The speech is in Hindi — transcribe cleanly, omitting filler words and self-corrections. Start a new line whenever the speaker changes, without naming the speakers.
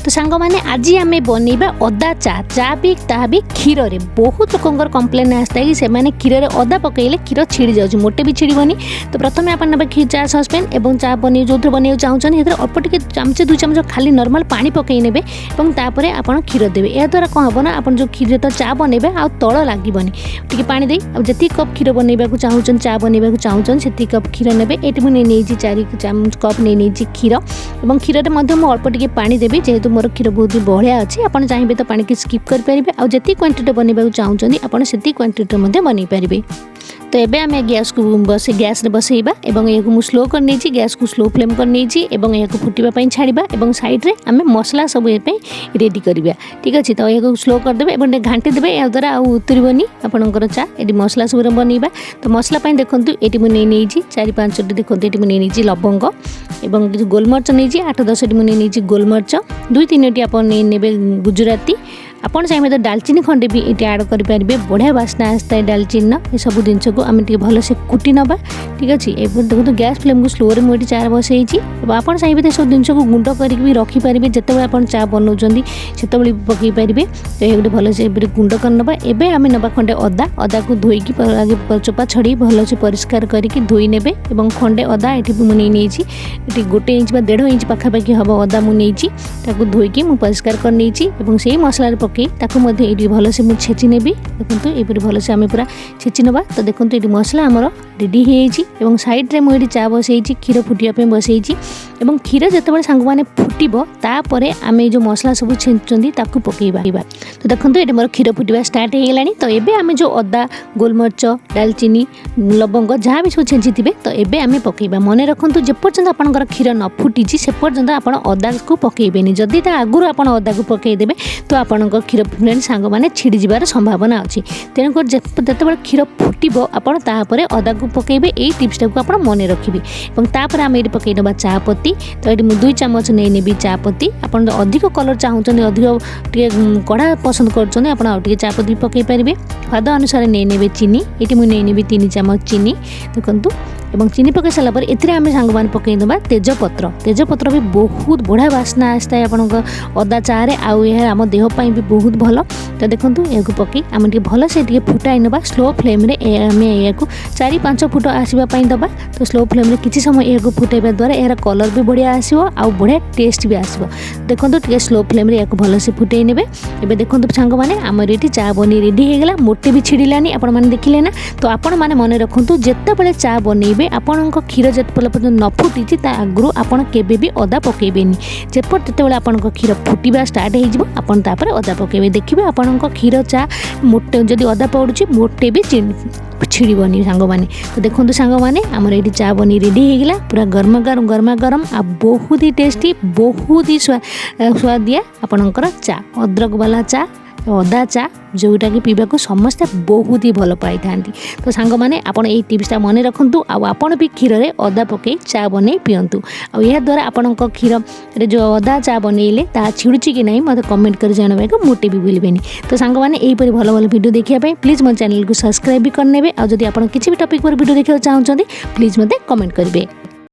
तो सांग मैंने आज आम बनइबा अदा चा चा भी ता भी क्षीर रे बहुत लोक कंप्लेन आसता है कि से क्षीर में अदा पकईले क्षीर छिड़ी जाऊँ मोटे भी छिड़बनी। तो प्रथम आप चा ससपेन और चा बन जो बनवा चाहूँ अल्प टे चामचे 2 चामच खाली नॉर्मल पानी पकई ने तापर आप क्षीर देवे या द्वारा कौन हम ना आप जो क्षीर तो चा बनइबे आ तल लगे टी पानी दे जी कप क्षीर बनवा चाहूँ चा बनवा चाहूँ से कप क्षीर ने ये मुझे 4 कप नहीं क्षीर और क्षीर में अल्प टे पानी देवी जेहेतु मोर क्षीर बहुत बढ़िया अच्छी आप चाहिए तो पानी की स्किप करेंगे आउ जी क्वांटिटी बनवा चाहूँ आपड़ से क्वांटिटी बन पारे। तो ये आम गैस को गैस बसइबा और यह स्लो कर गैस को स्लो फ्लेम कर यह फुटापी छाड़ा साइड रे आम मसला सब रेडी करवा ठीक अच्छे। तो यह स्लो करदे और घाटी देवे या द्वारा उतरबनी आपंकर चा ये मसला सब बनइबा। तो मसला देखो ये मुझे 4-5 देखो ये मुझे लवंग और गोलमर्च नहीं 8-10 मुझे गोलमर्च 2-3 आप ने गुजराती आपड़ चाहिए तो डालचीनी खंडे भी ये आड करेंगे बढ़िया बास्ना आसता है डालचीन ये सब जिनस को आम भलसे कुटी नवा ठीक अच्छे। देखो गैस फ्लेम को स्लो रे मुझे चा बसई आप चाहिए तो सब जिन को गुंड करके रखिपारे जिते आप चा बनाऊँ से पकई पारे। तो ये गोटे भलसे गुंड कर नवा एवं आम नवा खंडे अदा को धोईकी आगे चोपा छड़ी भलसे परिष्कार करके धोई ने खंडे अदा ये मुझे ये 1 इंच 1.5 इंच पाखापाखि हम अदा मुझे धोईकी मुझे परिष्कार कर से मसला पकई ये भलसे मुझे छेची ने देखो ये भलसे आम पूरा छेची नवा। तो देखो ये मसला आमर रेडी हो साइड रे मुझे चा बसई क्षीर फुटापी बसई और क्षीर जिते सांग मैंने फुटब तापर आम जो मसला सब छेचुँच पकईबा। तो देखो ये मोर क्षीर फुटा स्टार्ट हो गलानी। तो ये आम जो अदा गोलमर्च डालचीनी लवंग जहाँ भी सब छेची थे तो ये आम पकईबा। मन रखु जेपर्यंत आपंकर क्षीर न फुटी से पर्यंत आप अदा को पकईबेनि जदि आगुरी आप अदा को पकईदेवे तो आपण क्षीर फ्रेंड सांग मैंने छिड़ी जबार संभावना अच्छी। तेणुकर जिते क्षीर फुटब आपड़ अदा को पकईबे यही टिप्सटा को आप मन रखिए और आम ये पकई ना चा पत्ती। तो ये 2 चामच नहीं चा पत्ती आप अधिक कलर चाहते अधिक कड़ा पसंद कर चा पत्ती पकई पारे। स्वाद अनुसार नहीं चीनी ये मुझे नहीं 3 चामच चीनी देखु और चीनी पकई सारापर एम सांग मैंने पकई ना तेजपत्र भी बहुत बढ़िया बास्ना आसता है आपंक अदा चारे आम देहपाई भी बहुत भल। तो देखो यह पकई आम भल से फुटाई ना स्लो फ्लेम आम या 4-5 फुट आसवाई दबा। तो स्लो फ्लेम किसी समय यह फुटाइबा द्वारा यार कलर भी बढ़िया आसो आ बढ़िया टेस्ट भी आसो। देखो टे स्लो फ्लेम या भल से फुटाई ने देखो सांग मैंने आमर ये चा बनी रेडी होगला मोटे भी छिड़लानी आपण मैंने देखिले ना। तो आपण मैंने मन रखु जिते चा बनइबे आपण क्षीर जिते पर्यंत न फुटी आगु आपड़ केबे भी अदा पकईबेनि जिते आपण क्षीर फुटा स्टार्ट होपर अदा पकईबे देखिए आपण क्षीर चा मोटे जदि अदा पड़ुची मोटे भी छिड़बनी सांग मैंने। तो देखो सांग मैंने आमर ये चा बनी रेडी होगला पूरा गरमा गरम आ बहुत ही टेस्टी बहुत ही स्वादिया आपणकर चा अदरक वाला चा अदा चा जोटा कि पीवा को समस्ते बहुत ही भल पाई था। तो सांग मैंने आपड़ ये टिप्सटा मन रखु आपण भी क्षीर में अदा पकई चा बन पिंतु या द्वारा आपण क्षीर जो अदा चा बनइले ता छिड़ुची कि नहीं मत कमेंट कर जानवे को मोटे भी भूलबेनि। तो सांग मैंने यहीपरि भल भल वीडियो देखिए प्लीज मो चैनल को सब्सक्राइब भी करने और जदि आप किसी भी टॉपिक पर वीडियो देखा चाहते प्लीज मत कमेंट करेंगे।